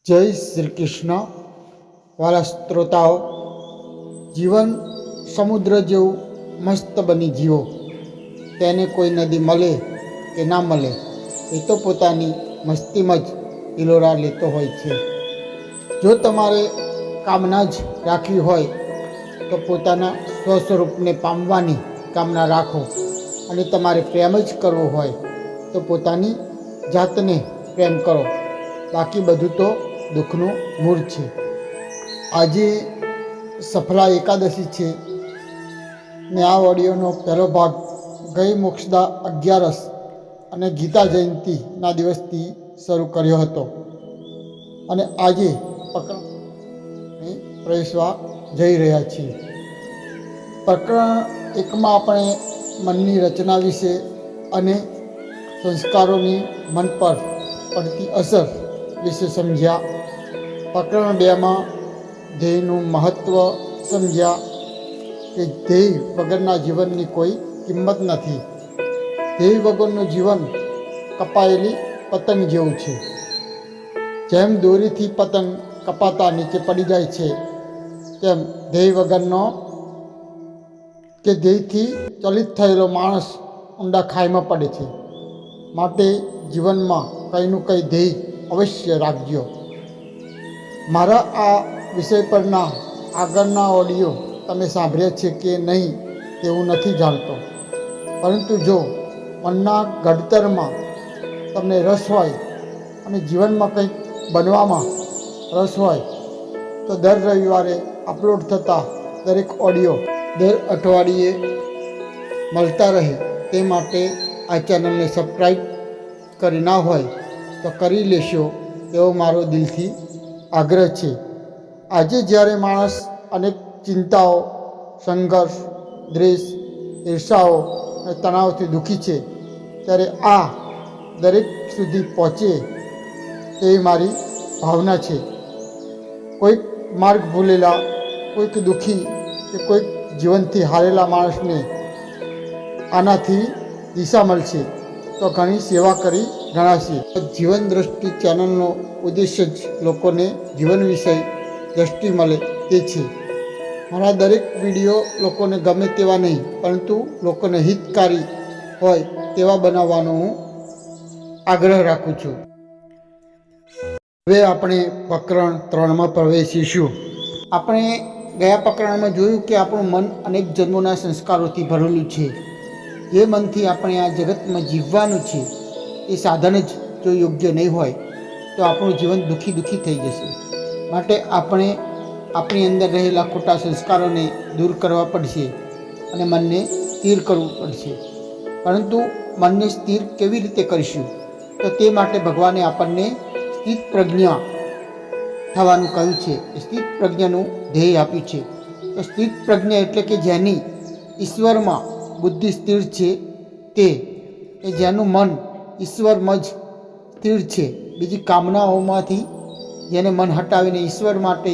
જય શ્રી કૃષ્ણ. વાલા શ્રોતાઓ, જીવન સમુદ્ર જેવું મસ્ત બની જીવો. તેને કોઈ નદી મળે કે ના મળે, એ તો પોતાની મસ્તીમાં જ હિલોરા લેતો હોય છે. જો તમારે કામના જ રાખવી હોય તો પોતાના સ્વસ્વરૂપને પામવાની કામના રાખો, અને તમારે પ્રેમ જ કરવો હોય તો પોતાની જાતને પ્રેમ કરો. બાકી બધું તો દુઃખનું મૂળ છે. આજે સફલા એકાદશી છે ને આ ઓડિયોનો પહેલો ભાગ ગઈ મોક્ષદા 11 અને ગીતા જયંતિના દિવસથી શરૂ કર્યો હતો, અને આજે પ્રવેશવા જઈ રહ્યા છીએ. પ્રકરણ 1માં આપણે મનની રચના વિશે અને સંસ્કારોની મન પર પડતી અસર વિશે સમજ્યા. પ્રકરણ 2માં ધ્યેયનું મહત્ત્વ સમજ્યા કે ધ્યેય વગરના જીવનની કોઈ કિંમત નથી. ધ્યેય વગરનું જીવન કપાયેલી પતંગ જેવું છે. જેમ દોરીથી પતંગ કપાતા નીચે પડી જાય છે, તેમ ધ્યેય વગરનો કે ધ્યેયથી ચલિત થયેલો માણસ ઊંડા ખાઈમાં પડે છે. માટે જીવનમાં કંઈનું કંઈ ધ્યેય અવશ્ય રાખજો. મારા આ વિષય પરના આગળના ઓડિયો તમે સાંભળ્યા છે કે નહીં તેવું નથી જાણતો, પરંતુ જો મનના ઘડતરમાં તમને રસ હોય અને જીવનમાં કંઈક બનવામાં રસ હોય તો દર રવિવારે અપલોડ થતા દરેક ઓડિયો દર અઠવાડિયે મળતા રહે તે માટે આ ચેનલને સબસ્ક્રાઈબ કરી ના હોય તો કરી લેશો એવો મારો દિલથી આગ્રહ છે. આજે જ્યારે માણસ અનેક ચિંતાઓ, સંઘર્ષ, દ્વેષ, ઈર્ષાઓ અને તણાવથી દુઃખી છે, ત્યારે આ દરેક સુધી પહોંચે તેવી મારી ભાવના છે. કોઈક માર્ગ ભૂલેલા, કોઈક દુઃખી કે કોઈક જીવનથી હારેલા માણસને આનાથી દિશા મળશે તો ઘણી સેવા કરી ગણાશે. જીવન દ્રષ્ટિ ચેનલનો ઉદ્દેશ્ય જ લોકોને જીવન વિષય દ્રષ્ટિ મળે તે છે. મારા દરેક વિડીયો લોકોને ગમે તેવા નહીં, પરંતુ લોકોને હિતકારી હોય તેવા બનાવવાનો હું આગ્રહ રાખું છું. હવે આપણે પ્રકરણ 3માં પ્રવેશીશું. આપણે ગયા પ્રકરણમાં જોયું કે આપણું મન અનેક જન્મોના સંસ્કારોથી ભરેલું છે. જે મનથી આપણે આ જગતમાં જીવવાનું છે એ સાધન જ જો યોગ્ય નહીં હોય તો આપણું જીવન દુઃખી થઈ જશે. માટે આપણે આપણી અંદર રહેલા ખોટા સંસ્કારોને દૂર કરવા પડશે અને મનને સ્થિર કરવું પડશે. પરંતુ મનને સ્થિર કેવી રીતે કરીશું? તો તે માટે ભગવાને આપણને સ્થિત પ્રજ્ઞા થવાનું કહ્યું છે. સ્થિત પ્રજ્ઞાનું ધ્યેય આપ્યું છે. તો સ્થિત પ્રજ્ઞા એટલે કે જેની ઈશ્વરમાં બુદ્ધિ સ્થિર છે, તે જેનું મન ઈશ્વરમાં જ સ્થિર છે. બીજી કામનાઓમાંથી જેને મન હટાવીને ઈશ્વર માટે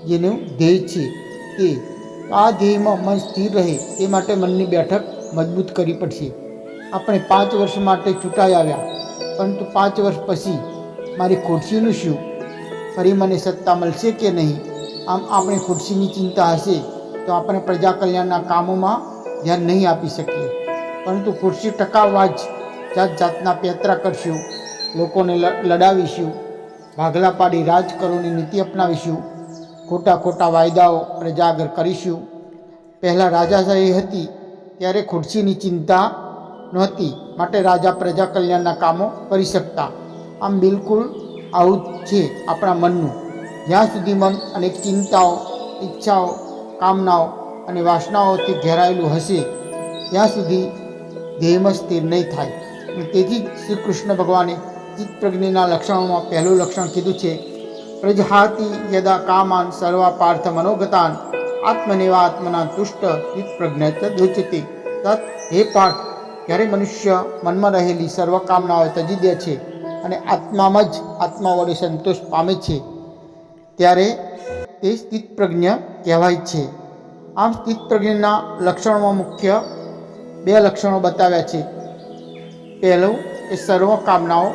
જેનું ધ્યેય છે, તે આ ધ્યેયમાં મન સ્થિર રહે તે માટે મનની બેઠક મજબૂત કરવી પડશે. આપણે 5 વર્ષ માટે ચૂંટાઈ આવ્યા, પરંતુ 5 વર્ષ પછી મારી ખુરશીનું શું? ફરી મને સત્તા મળશે કે નહીં? આમ આપણી ખુરશીની ચિંતા હશે તો આપણે પ્રજા કલ્યાણના કામોમાં ધ્યાન નહીં આપી શકીએ. પરંતુ ખુરશી ટકાવવા જ જાત જાતના પેતરા કરશું, લોકોને લડાવીશું, ભાગલા પાડી રાજકારોની નીતિ અપનાવીશું, ખોટા વાયદાઓ પ્રજા આગળ કરીશું. પહેલાં રાજાશાહી હતી ત્યારે ખુરશીની ચિંતા નહોતી, માટે રાજા પ્રજા કલ્યાણના કામો કરી શકતા. આમ બિલકુલ આવું જ છે આપણા મનનું. જ્યાં સુધી મન અનેક ચિંતાઓ, ઈચ્છાઓ, કામનાઓ અને વાસનાઓથી ઘેરાયેલું હશે ત્યાં સુધી ધ્યેયમાં સ્થિર નહીં થાય. તેથી જ શ્રી કૃષ્ણ ભગવાને ચિત્ત પ્રજ્ઞાના લક્ષણોમાં પહેલું લક્ષણ કીધું છે, પ્રજહાતિ યદા કામાન સર્વા પાર્થ મનોગતાન આત્મનેવા આત્મના તુષ્ટ ચિત્ત પ્રજ્ઞા તદુચ્યતે. તત હે પાર્થ, જ્યારે મનુષ્ય મનમાં રહેલી સર્વ કામનાઓ તજી દે છે અને આત્મામાં જ આત્મા વડે સંતોષ પામે છે, ત્યારે તે સ્થિત પ્રજ્ઞા કહેવાય છે. આમ સ્થિત પ્રજ્ઞાના લક્ષણોમાં મુખ્ય 2 લક્ષણો બતાવ્યા છે. પહેલું એ સર્વ કામનાઓ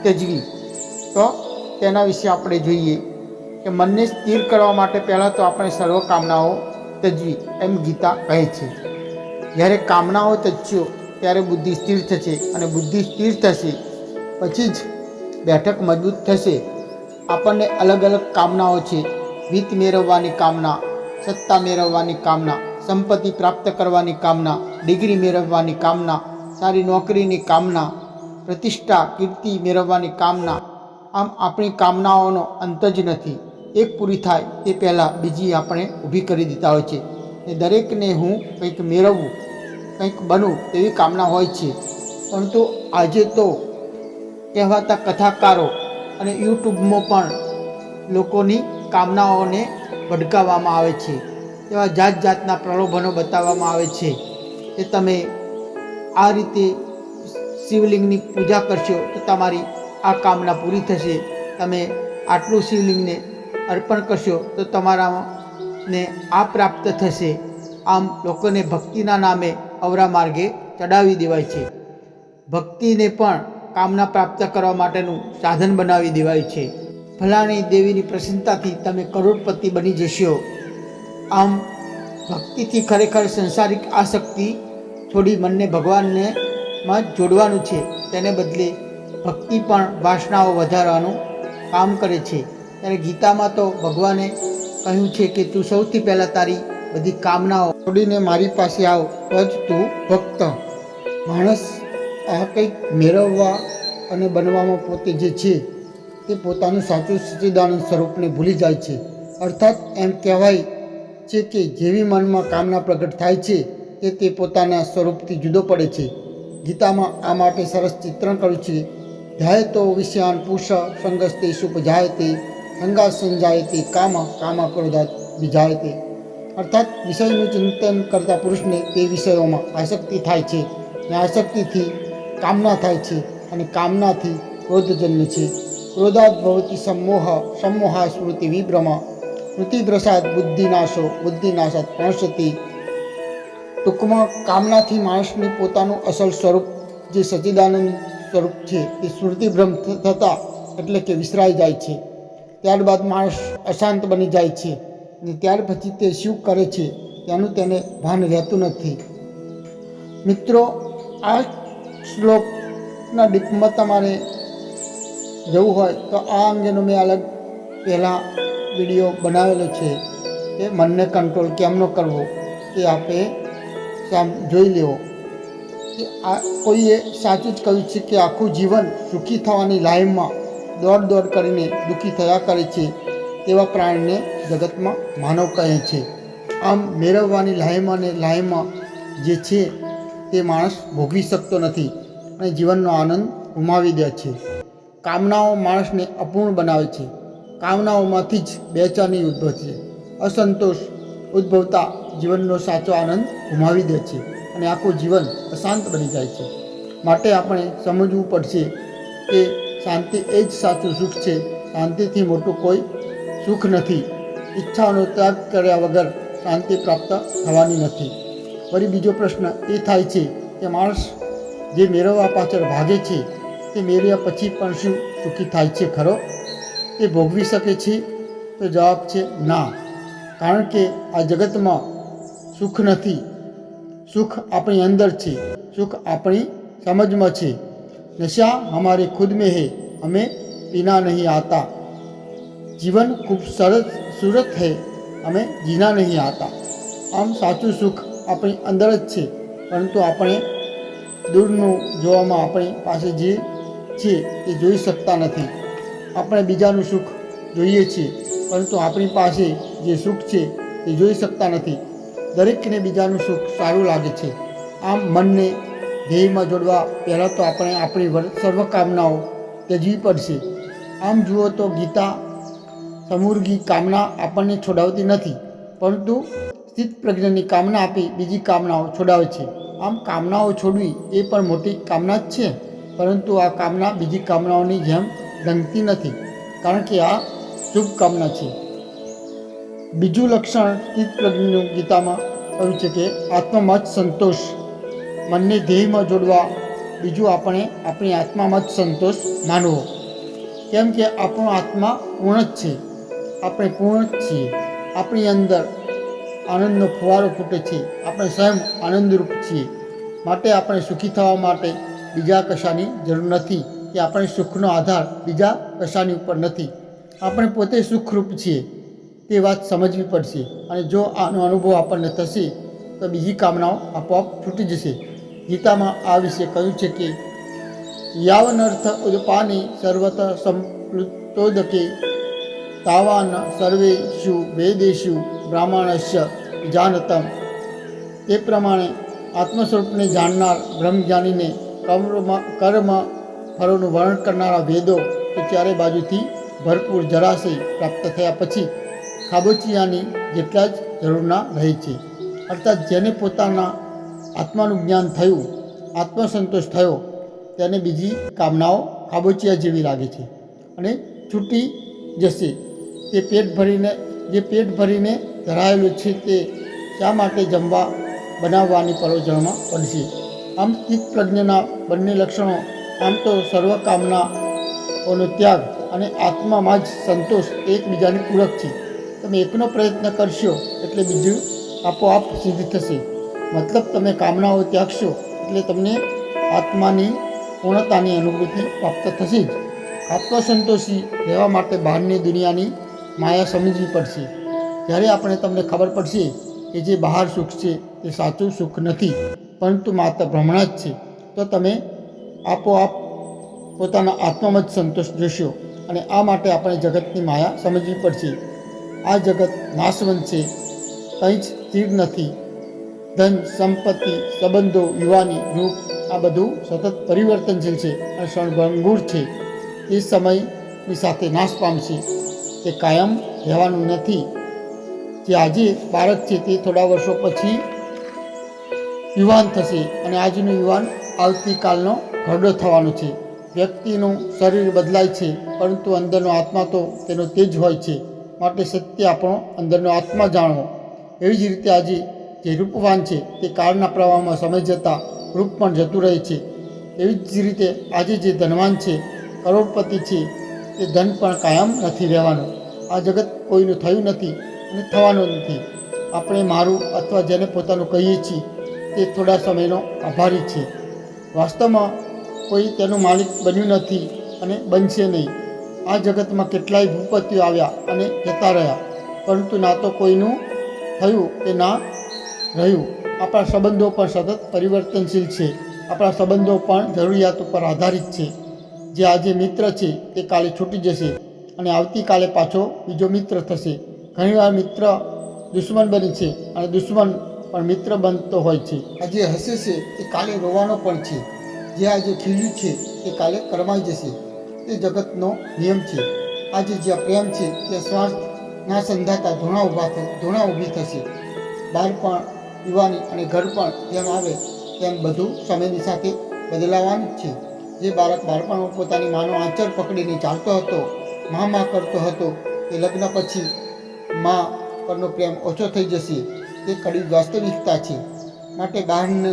ત્યજવી. તો તેના વિશે આપણે જોઈએ કે મનને સ્થિર કરવા માટે પહેલાં તો આપણે સર્વ કામનાઓ તજવી, એમ ગીતા કહે છે. જ્યારે કામનાઓ તજશો ત્યારે બુદ્ધિ સ્થિર થશે, અને બુદ્ધિ સ્થિર થશે પછી જ બેઠક મજબૂત થશે. આપણને અલગ અલગ કામનાઓ છે. વિત્ત મેળવવાની કામના, સત્તા મેળવવાની કામના, સંપત્તિ પ્રાપ્ત કરવાની કામના, ડિગ્રી મેળવવાની કામના, સારી નોકરીની કામના, પ્રતિષ્ઠા કીર્તિ મેળવવાની કામના. આમ આપણી કામનાઓનો અંત જ નથી. એક પૂરી થાય તે પહેલાં બીજી આપણે ઊભી કરી દીધા હોય છે. એ દરેકને હું કંઈક મેળવવું, કંઈક બનવું તેવી કામના હોય છે. પરંતુ આજે તો કહેવાતા કથાકારો અને યુટ્યુબમાં પણ લોકોની કામનાઓને ભડકાવવામાં આવે છે. એવા જાત જાતના પ્રલોભનો બતાવવામાં આવે છે કે તમે આ રીતે શિવલિંગની પૂજા કરશો તો તમારી આ કામના પૂરી થશે. તમે આટલું શિવલિંગને અર્પણ કરશો તો તમારાને આ પ્રાપ્ત થશે. આમ લોકોને ભક્તિના નામે અવરા માર્ગે ચડાવી દેવાય છે. ભક્તિને પણ કામના પ્રાપ્ત કરવા માટેનું સાધન બનાવી દેવાય છે. ફલાણી દેવીની પ્રસન્નતાથી તમે કરોડપતિ બની જશો. આમ ભક્તિથી ખરેખર સંસારિક આસક્તિ છોડી મનને ભગવાનને માં જોડવાનું છે. તેને બદલે ભક્તિ પણ વાસનાઓ વધારવાનું કામ કરે છે. ત્યારે ગીતામાં તો ભગવાને કહ્યું છે કે તું સૌથી પહેલાં તારી બધી કામનાઓ છોડીને મારી પાસે આવ તો જ તું ભક્ત. માણસ આ કંઈક મેળવવા અને બનવામાં પોતે જે છે તે પોતાનું સાચું સચ્ચિદાનંદ સ્વરૂપને ભૂલી જાય છે. અર્થાત એમ કહેવાય છે કે જેવી મનમાં કામના પ્રગટ થાય છે તે પોતાના સ્વરૂપથી જુદો પડે છે. ગીતામાં આ માટે સરસ ચિત્રણ કર્યું છે. ધ્યાયતો વિષયાન પુરુષ સંગસ્તે સુપજાયતે સંગા સંજાયતે કામ કામ ક્રોધાત વિજાયતે. અર્થાત વિષયનું ચિંતન કરતા પુરુષને તે વિષયોમાં આસક્તિ થાય છે, અને આસક્તિથી કામના થાય છે, અને કામનાથી ક્રોધ જન્મે છે. ક્રોધાત ભવતી સમોહ, સમોહા સ્મૃતિ વિભ્રમ, સ્મૃતિભ્રસાદ બુદ્ધિનાશો, બુદ્ધિનાશાત પ્रणश्यति. ટૂંકમાં કામનાથી માણસને પોતાનું અસલ સ્વરૂપ જે સચ્ચિદાનંદ સ્વરૂપ છે તે સ્મૃતિભ્રમ થતાં એટલે કે વિસરાઈ જાય છે. ત્યારબાદ માણસ અશાંત બની જાય છે, અને ત્યાર પછી તે શું કરે છે તેનું તેને ભાન રહેતું નથી. મિત્રો, આ શ્લોકના ડીપમાં તમારે જવું હોય તો આ અંગેનો મેં અલગ પહેલાં વિડીયો બનાવેલો છે કે મનને કંટ્રોલ કેમનો કરવો તે આપે જોઈ લેવો. કે આ કોઈએ સાચું જ કહ્યું છે કે આખું જીવન સુખી થવાની લાઈનમાં દોડ કરીને દુઃખી થયા કરે છે તેવા પ્રાણીને જગતમાં માનવ કહે છે. આમ મેળવવાની લાઈમાં જે છે તે માણસ ભોગવી શકતો નથી અને જીવનનો આનંદ ગુમાવી દે છે. કામનાઓ માણસને અપૂર્ણ બનાવે છે. કામનાઓમાંથી જ બેચેની ઉદ્ભવે છે. અસંતોષ ઉદ્ભવતા જીવનનો સાચો આનંદ ગુમાવી દે છે અને આખું જીવન અશાંત બની જાય છે. માટે આપણે સમજવું પડશે કે શાંતિ એ જ સાચું સુખ છે. શાંતિથી મોટું કોઈ સુખ નથી. ઈચ્છાઓનો ત્યાગ કર્યા વગર શાંતિ પ્રાપ્ત થવાની નથી. વળી બીજો પ્રશ્ન એ થાય છે કે માણસ જે મેળવવા પાછળ ભાગે છે તે મેળવ્યા પછી પણ શું સુખી થાય છે ખરો? તે ભોગવી શકે છે? તો જવાબ છે ના. કારણ કે આ જગતમાં સુખ નથી. સુખ આપણી અંદર છે. સુખ આપણી સમજમાં છે. નશા हमारे खुद में है, हमें पीना नहीं आता. जीवन खूब सूरत है, हमें जीना नहीं आता. આમ સાચું સુખ આપણી અંદર જ છે, પરંતુ આપણે દૂરનું જોવામાં આપણી પાસે જે છે તે જોઈ શકતા નથી. આપણે બીજાનું સુખ જોઈએ છીએ, પરંતુ આપણી પાસે જે સુખ છે તે જોઈ શકતા નથી. દરેકને બીજાનું સુખ સારું લાગે છે. આમ મનને ધ્યેયમાં જોડવા પહેલાં તો આપણે આપણી સર્વ કામનાઓ ત્યજવી પડશે. આમ જુઓ તો ગીતા સમૂર્ગી કામના આપણને છોડાવતી નથી, પરંતુ સ્થિત પ્રજ્ઞની કામના આપી બીજી કામનાઓ છોડાવે છે. આમ કામનાઓ છોડવી એ પણ મોટી કામના જ છે, પરંતુ આ કામના બીજી કામનાઓની જેમ ડંકતી નથી, કારણ કે આ શુભ કામના છે. બીજું લક્ષણ સ્થિત પ્રજ્ઞનું ગીતામાં કહ્યું છે કે આત્મમાં જ સંતોષ. મનને ધ્યેયમાં જોડવા બીજું આપણે આપણી આત્મામાં જ સંતોષ માનવો. કેમ કે આપણો આત્મા પૂર્ણ જ છે, આપણે પૂર્ણ જ છીએ. આપણી અંદર આનંદનો ફુવારો ફૂટે છે, આપણે સ્વયં આનંદરૂપ છીએ. માટે આપણે સુખી થવા માટે બીજા કશાની જરૂર નથી, કે આપણે સુખનો આધાર બીજા કશાની ઉપર નથી. આપણે પોતે સુખરૂપ છીએ, તે વાત સમજવી પડશે. અને જો આનો અનુભવ આપણને થશે તો બીજી કામનાઓ આપોઆપ છૂટી જશે. ગીતામાં આ વિશે કહ્યું છે કે યાવનર્થ ઉદપાને સર્વત સંપ્લુતોદકે તાવાન સર્વેષુ વેદેષુ બ્રાહ્મણસ્ય જાનતમ. તે પ્રમાણે આત્મ સ્વરૂપને જાણનાર બ્રહ્મજ્ઞાનીને કર્મ ફળોનું વર્ણન કરનારા વેદો તો ચારે બાજુથી ભરપૂર જળાશય પ્રાપ્ત થયા પછી ખાબોચિયાની જેટલા જ જરૂરના રહે છે. અર્થાત જેને પોતાના આત્માનું જ્ઞાન થયું, આત્મસંતોષ થયો, તેને બીજી કામનાઓ ખાબોચિયા જેવી લાગે છે અને છૂટી જશે. તે પેટ ભરીને ધરાયેલું છે તે શા માટે જમવા બનાવવાની પરોજણમાં પડશે. આમ ચિત્ત પ્રજ્ઞના બંને લક્ષણો, આમ તો સર્વ કામનાઓનો ત્યાગ અને આત્મામાં જ સંતોષ એકબીજાની પૂરક છે. તમે એકનો પ્રયત્ન કરશો એટલે બીજું આપોઆપ સિદ્ધ થશે. મતલબ તમે કામનાઓ ત્યાગશો એટલે તમને આત્માની પૂર્ણતાની અનુભૂતિ પ્રાપ્ત થશે જ. આત્મસંતોષી રહેવા માટે બહારની દુનિયાની માયા સમજવી પડશે. જ્યારે આપણે તમને ખબર પડશે કે જે બહાર સુખ છે તે સાચું સુખ નથી, પરંતુ માત્ર ભ્રમણા જ છે, તો તમે આપોઆપ પોતાના આત્મામાં જ સંતોષ જોશો. અને આ માટે આપણે જગતની માયા સમજવી પડશે. આ જગત નાશવંત છે, કંઈ જ સ્થિર નથી. ધન, સંપત્તિ, સંબંધો, યુવાની, રૂપ આ બધું સતત પરિવર્તનશીલ છે અને ક્ષણભંગુર છે. એ સમયની સાથે નાશ પામશે. તે કાયમ રહેવાનું નથી. જે આજે બાળક છે તે થોડા વર્ષો પછી યુવાન થશે અને આજનો યુવાન આવતીકાલનો ઘરડો થવાનો છે. વ્યક્તિનું શરીર બદલાય છે, પરંતુ અંદરનો આત્મા તો તેનો તે જ હોય છે. માટે સત્ય આપણો અંદરનો આત્મા જાણવો. એવી જ રીતે આજે જે રૂપવાન છે તે કાળના પ્રવાહમાં સમય જતાં રૂપ પણ જતું રહે છે. એવી જ રીતે આજે જે ધનવાન છે, કરોડપતિ છે, તે ધન પણ કાયમ નથી રહેવાનું. આ જગત કોઈનું થયું નથી અને થવાનું નથી. આપણે મારું અથવા જેને પોતાનું કહીએ છીએ તે થોડા સમયનો આભારી છે. વાસ્તવમાં કોઈ તેનું માલિક બન્યું નથી અને બનશે નહીં. આ જગતમાં કેટલાય ભૂપતિઓ આવ્યા અને જતા રહ્યા, પરંતુ ના તો કોઈનું થયું કે ના રહ્યું. આપણા સંબંધો પણ સતત પરિવર્તનશીલ છે. આપણા સંબંધો પણ જરૂરિયાત ઉપર આધારિત છે. જે આજે મિત્ર છે તે કાલે છૂટી જશે અને આવતીકાલે પાછો બીજો મિત્ર થશે. ઘણીવાર મિત્ર દુશ્મન બને છે અને દુશ્મન પણ મિત્ર બનતો હોય છે. આજે હસે છે તે કાલે રોવાનો પણ છે. જે આજે ખીલ્યું છે તે કાલે કરમાઈ જશે. તે જગતનો નિયમ છે. આજે જ્યાં પ્રેમ છે ત્યાં સ્વાર્થ ના સંધાતા ધૂણા ઊભી થશે. બાળપણ, યુવાની અને ઘર પણ જેમ આવે તેમ બધું સમયની સાથે બદલાવાનું જ છે. જે બાળક બાળપણમાં પોતાની માનો આંચર પકડીને ચાલતો હતો, મા કરતો હતો, તે લગ્ન પછી મા પરનો પ્રેમ ઓછો થઈ જશે. તે કડી વાસ્તવિકતા છે. માટે બહારનો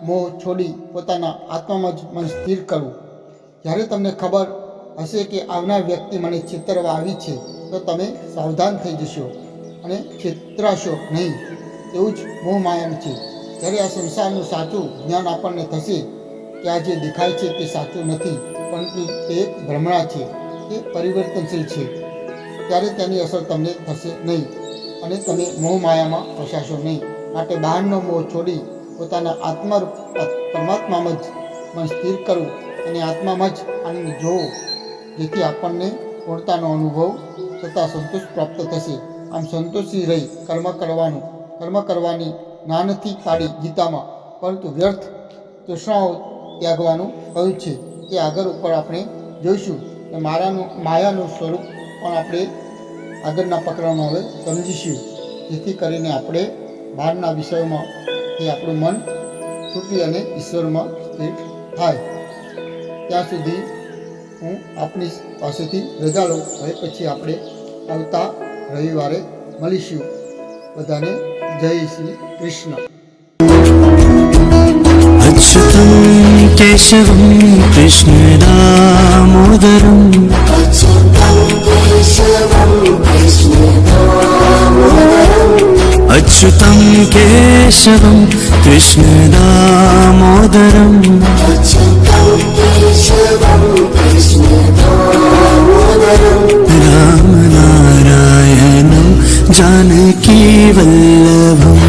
મોહ છોડી પોતાના આત્મામાં જ મન સ્થિર કરવું. જ્યારે તમને ખબર હશે કે આવનાર વ્યક્તિ મને છેતરવા આવી છે, તો તમે સાવધાન થઈ જશો અને છેતરાશો નહીં. એવું જ મોહ માયાનું છે. જ્યારે આ સંસારનું સાચું જ્ઞાન આપણને થશે કે આ જે દેખાય છે તે સાચું નથી, પરંતુ તે એક ભ્રમણા છે, તે પરિવર્તનશીલ છે, ત્યારે તેની અસર તમને થશે નહીં અને તમે મોહ માયામાં ફસાશો નહીં. માટે બહારનો મોહ છોડી પોતાના આત્મારૂપ પરમાત્મામાં જ મન સ્થિર કરવું અને આત્મામાં જ આનંદ જોવો, જેથી આપણને પૂર્ણતાનો અનુભવ તથા સંતોષ પ્રાપ્ત થશે. આમ સંતોષી રહી કર્મ કરવાની ના નથી પાડી ગીતામાં, પરંતુ વ્યર્થ તૃષ્ણાઓ ત્યાગવાનું કહ્યું છે. તે આગળ ઉપર આપણે જોઈશું કે માયાનું સ્વરૂપ પણ આપણે આગળના પ્રકરણમાં હવે સમજીશું, જેથી કરીને આપણે બહારના વિષયોમાં એ આપણું મન છૂટી અને ઈશ્વરમાં સ્થિર થાય. ત્યાં સુધી હું આપની પાસેથી રજા લઉં. હવે પછી આપણે આવતા રવિવારે મળીશું. બધાને જય શ્રી કૃષ્ણ. अच्युतं केशवं कृष्णदामोदरम् अच्युतं केशवं कृष्ण दामोदरं रामनारायणं जानकी वल्लभम्